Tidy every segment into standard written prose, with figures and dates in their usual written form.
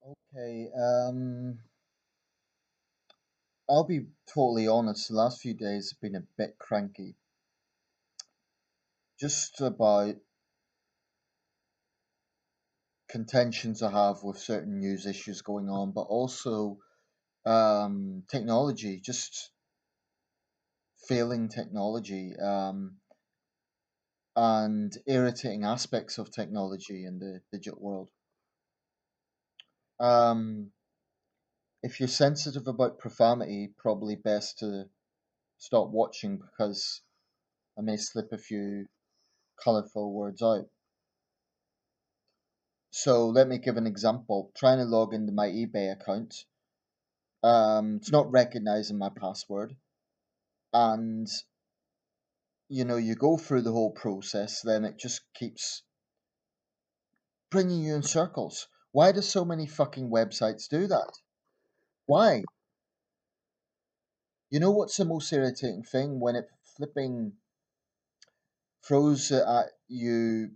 Okay, I'll be totally honest. The last few days have been a bit cranky, just about contentions I have with certain news issues going on, but also technology, just failing technology, and irritating aspects of technology in the digital world. Um, if you're sensitive about profanity, probably best to stop watching because I may slip a few colourful words out. So let me give an example. Trying to log into my eBay account. It's not recognizing my password, and you go through the whole process. Then it just keeps bringing you in circles. Why do so many fucking websites do that? Why? You know what's the most irritating thing when it flipping throws it at you?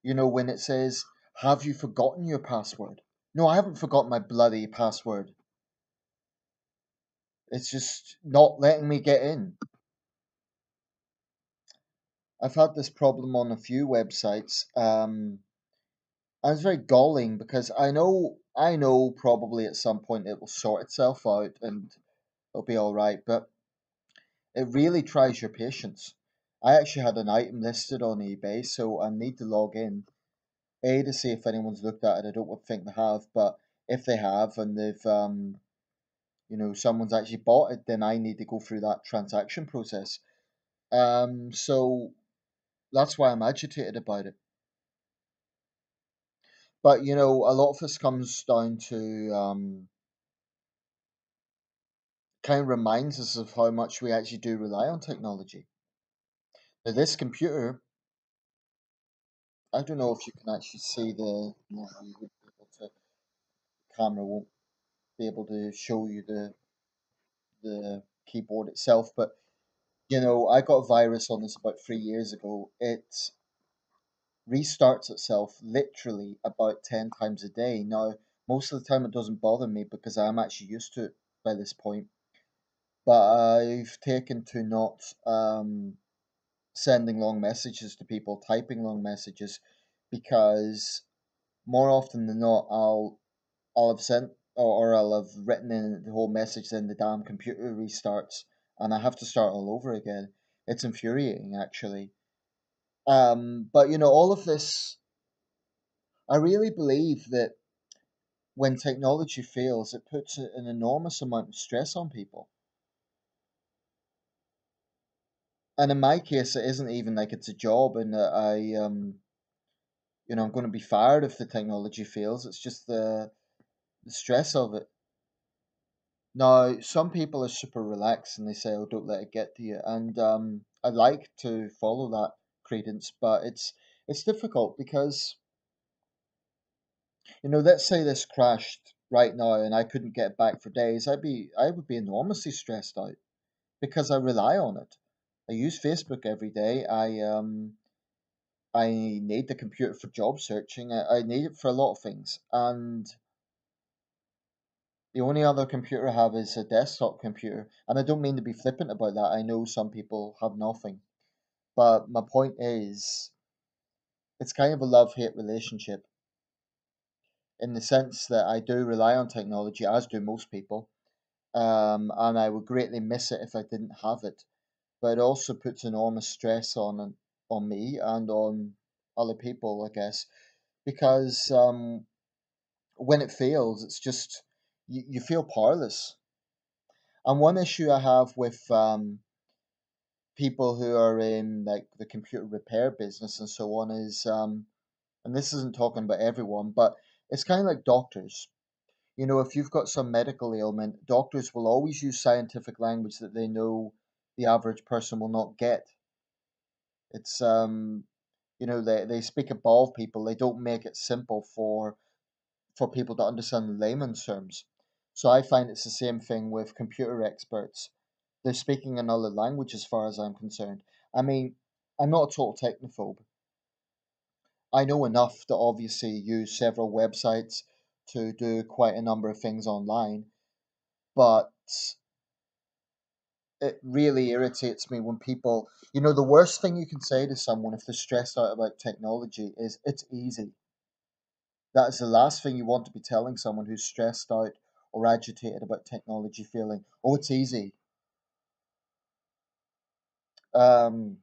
When it says, "Have you forgotten your password?" No, I haven't forgotten my bloody password. It's just not letting me get in. I've had this problem on a few websites, and it's very galling because I know probably at some point it will sort itself out and it'll be all right, but it really tries your patience. I actually had an item listed on eBay, so I need to log in, A, to see if anyone's looked at it. I don't think they have, but if they have and they've someone's actually bought it, then I need to go through that transaction process. So that's why I'm agitated about it. But a lot of this comes down to kind of reminds us of how much we actually do rely on technology. Now, this computer, I don't know if you can actually see no, you would be able to, camera won't be able to show you the keyboard itself, but I got a virus on this about 3 years ago. It restarts itself literally about 10 times a day. Now, most of the time it doesn't bother me because I'm actually used to it by this point. But I've taken to not sending long messages to people, typing long messages, because more often than not, I'll have sent or I'll have written in the whole message, then the damn computer restarts, and I have to start all over again. It's infuriating, actually. But all of this, I really believe that when technology fails, it puts an enormous amount of stress on people. And in my case, it isn't even like it's a job and that I'm going to be fired if the technology fails. It's just the stress of it. Now, some people are super relaxed and they say, "Oh, don't let it get to you." And I like to follow that credence, but it's difficult because let's say this crashed right now and I couldn't get back for days. I would be enormously stressed out because I rely on it. I use Facebook every day. I need the computer for job searching. I need it for a lot of things, and the only other computer I have is a desktop computer. And I don't mean to be flippant about that. I know some people have nothing. But my point is, it's kind of a love hate relationship in the sense that I do rely on technology, as do most people. And I would greatly miss it if I didn't have it. But it also puts enormous stress on me and on other people, I guess, because when it fails, it's just you feel powerless. And one issue I have with people who are in like the computer repair business and so on is and this isn't talking about everyone, but it's kind of like doctors. If you've got some medical ailment, doctors will always use scientific language that they know the average person will not get. It's they speak above people. They don't make it simple for people to understand the layman's terms. So I find it's the same thing with computer experts. They're speaking another language as far as I'm concerned. I mean, I'm not a total technophobe. I know enough to obviously use several websites to do quite a number of things online, but it really irritates me when people, the worst thing you can say to someone if they're stressed out about technology is it's easy. That is the last thing you want to be telling someone who's stressed out or agitated about technology, feeling, oh, it's easy. Um,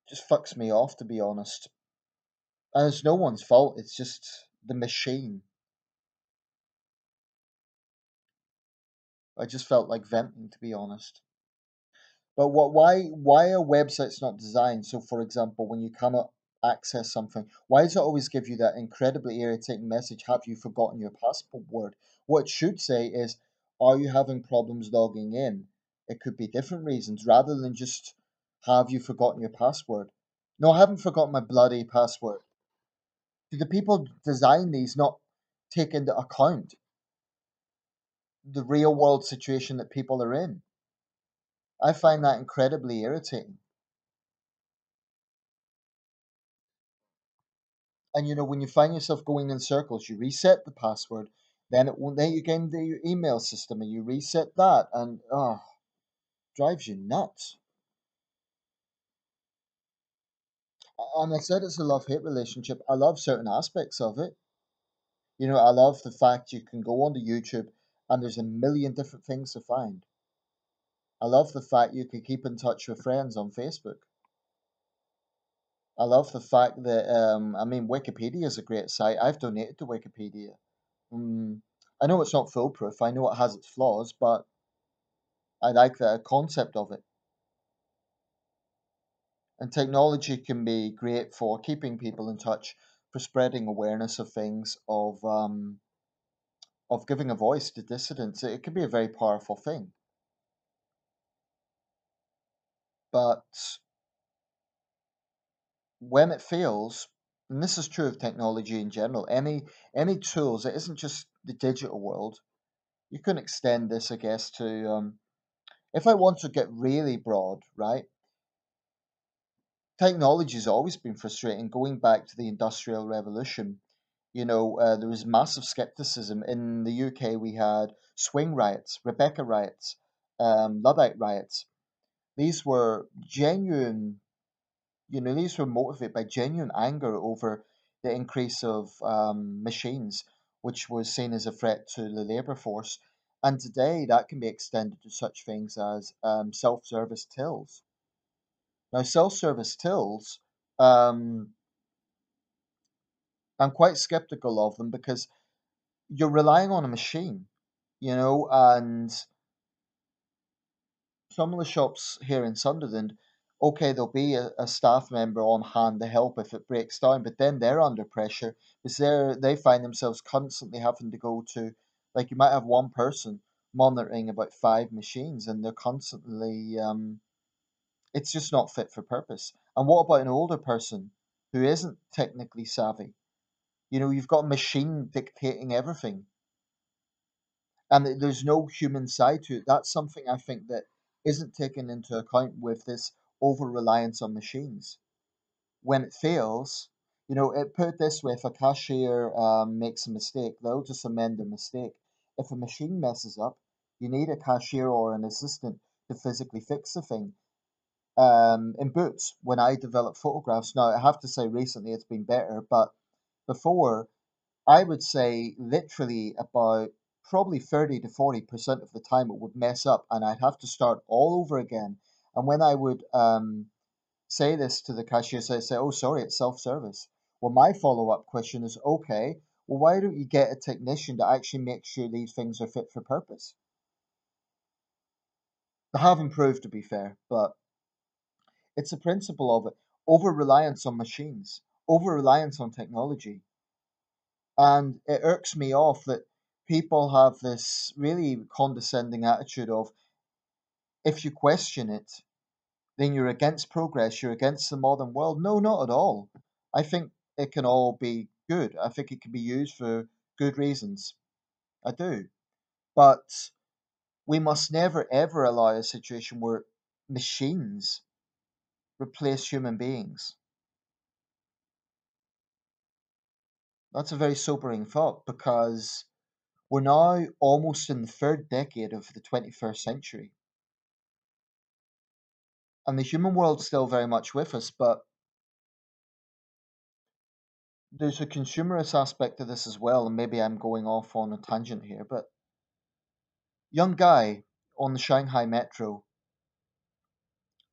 just fucks me off, to be honest. And it's no one's fault, it's just the machine. I just felt like venting, to be honest. But why are websites not designed so, for example, when you cannot access something, why does it always give you that incredibly irritating message, have you forgotten your password? What it should say is, are you having problems logging in? It could be different reasons rather than just, have you forgotten your password? No, I haven't forgotten my bloody password. Do the people design these not take into account the real world situation that people are in? I find that incredibly irritating. And when you find yourself going in circles, you reset the password, then it won't let you get into your email system, and you reset that, and drives you nuts. And I said it's a love-hate relationship. I love certain aspects of it. I love the fact you can go onto YouTube and there's a million different things to find. I love the fact you can keep in touch with friends on Facebook. I love the fact that I mean, Wikipedia is a great site. I've donated to Wikipedia. Mm, I know it's not foolproof. I know it has its flaws, but I like the concept of it. And technology can be great for keeping people in touch, for spreading awareness of things, of giving a voice to dissidents. It can be a very powerful thing. But when it fails, and this is true of technology in general, any tools, it isn't just the digital world. You can extend this, I guess, to if I want to get really broad, right? Technology has always been frustrating. Going back to the Industrial Revolution, there was massive skepticism. In the UK, we had swing riots, Rebecca riots, Luddite riots. These were genuine, these were motivated by genuine anger over the increase of machines, which was seen as a threat to the labour force. And today, that can be extended to such things as self-service tills. Now, self-service tills, um, I'm quite skeptical of them because you're relying on a machine, and some of the shops here in Sunderland, okay, there'll be a staff member on hand to help if it breaks down, but then they're under pressure because they find themselves constantly having to go to, like, you might have one person monitoring about five machines, and they're constantly, it's just not fit for purpose. And what about an older person who isn't technically savvy? You've got a machine dictating everything, and there's no human side to it. That's something I think that isn't taken into account with this over reliance on machines. When it fails, it put it this way: if a cashier makes a mistake, they'll just amend the mistake. If a machine messes up, you need a cashier or an assistant to physically fix the thing. In boots, when I develop photographs, now I have to say recently it's been better, but before I would say literally about probably 30 to 40% of the time it would mess up and I'd have to start all over again. And when I would say this to the cashier, they say, oh, sorry, it's self service. Well, my follow up question is, okay, well, why don't you get a technician to actually make sure these things are fit for purpose? They have improved, to be fair, but it's a principle of it. Over reliance on machines, over reliance on technology. And it irks me off that people have this really condescending attitude of, if you question it, then you're against progress, you're against the modern world. No, not at all. I think it can all be good. I think it can be used for good reasons. I do. But we must never ever allow a situation where machines replace human beings. That's a very sobering thought because we're now almost in the third decade of the 21st century, and the human world's still very much with us, but there's a consumerist aspect to this as well, and maybe I'm going off on a tangent here, but young guy on the Shanghai metro,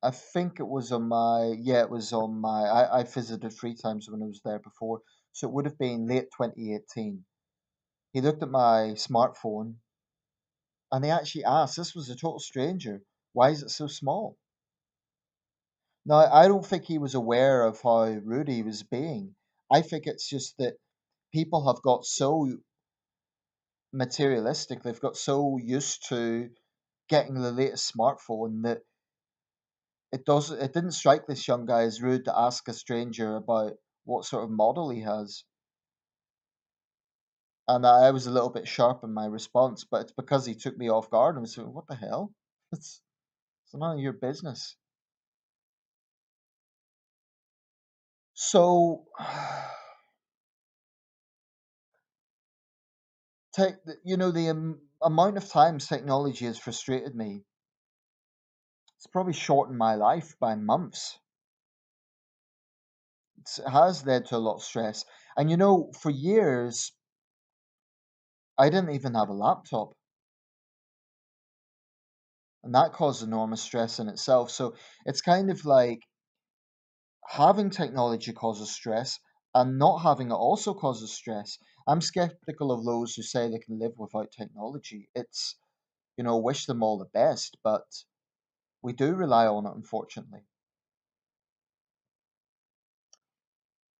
I think it was on my, yeah, it was on my, I visited three times when I was there before, so it would have been late 2018. He looked at my smartphone and he actually asked, this was a total stranger, why is it so small? Now, I don't think he was aware of how rude he was being. I think it's just that people have got so materialistic, they've got so used to getting the latest smartphone that it didn't strike this young guy as rude to ask a stranger about what sort of model he has. And I was a little bit sharp in my response, but it's because he took me off guard and was like, what the hell? It's none of your business. So, the amount of times technology has frustrated me, it's probably shortened my life by months. It has led to a lot of stress. And for years, I didn't even have a laptop, and that caused enormous stress in itself. So it's kind of like having technology causes stress, and not having it also causes stress. I'm skeptical of those who say they can live without technology. Wish them all the best, but we do rely on it, unfortunately.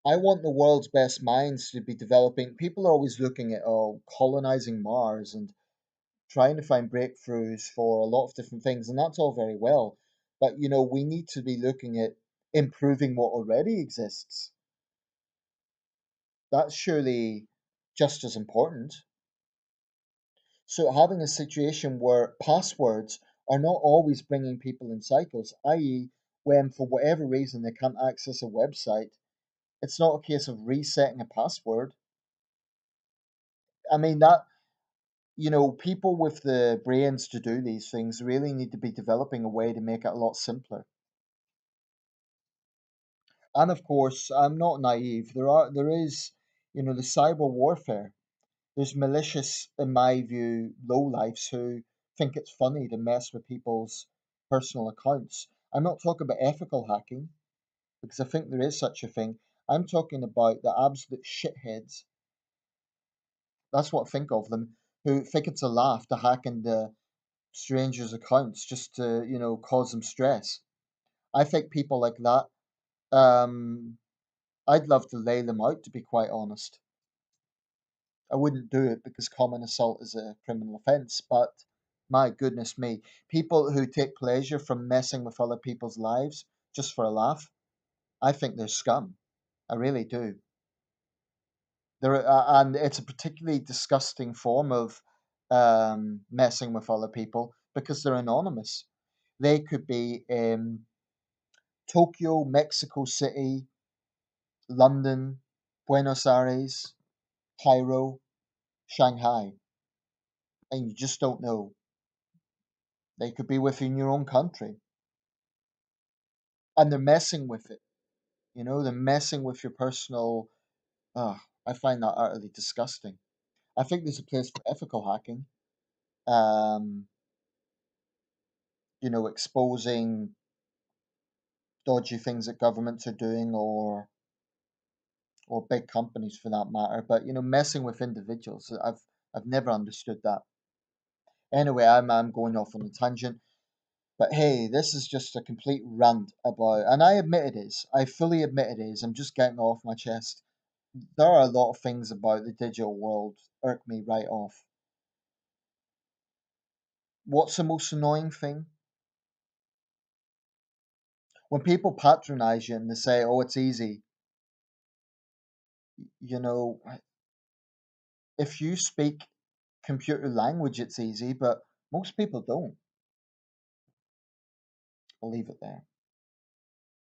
I want the world's best minds to be developing. People are always looking at colonizing Mars and trying to find breakthroughs for a lot of different things, and that's all very well. But we need to be looking at improving what already exists. That's surely just as important. So having a situation where passwords are not always bringing people in cycles, i.e., when for whatever reason they can't access a website, it's not a case of resetting a password. I mean that people with the brains to do these things really need to be developing a way to make it a lot simpler. And of course, I'm not naive. There is, the cyber warfare. There's malicious, in my view, lowlifes who think it's funny to mess with people's personal accounts. I'm not talking about ethical hacking, because I think there is such a thing. I'm talking about the absolute shitheads. That's what I think of them, who think it's a laugh to hack into strangers' accounts just to, cause them stress. I think people like that, um, I'd love to lay them out, to be quite honest. I wouldn't do it because common assault is a criminal offence, but my goodness me, people who take pleasure from messing with other people's lives just for a laugh, I think they're scum. I really do. And it's a particularly disgusting form of messing with other people because they're anonymous. They could be in Tokyo, Mexico City, London, Buenos Aires, Cairo, Shanghai, and you just don't know. They could be within your own country, and they're messing with it. They're messing with your personal. I find that utterly disgusting. I think there's a place for ethical hacking. Um, exposing dodgy things that governments are doing, or big companies for that matter. But messing with individuals, I've never understood that. Anyway, I'm going off on a tangent. But hey, this is just a complete rant about, and I admit it is. I fully admit it is. I'm just getting off my chest. There are a lot of things about the digital world irk me right off. What's the most annoying thing? When people patronize you and they say, "Oh, it's easy." You know, if you speak computer language, it's easy, but most people don't. I'll leave it there.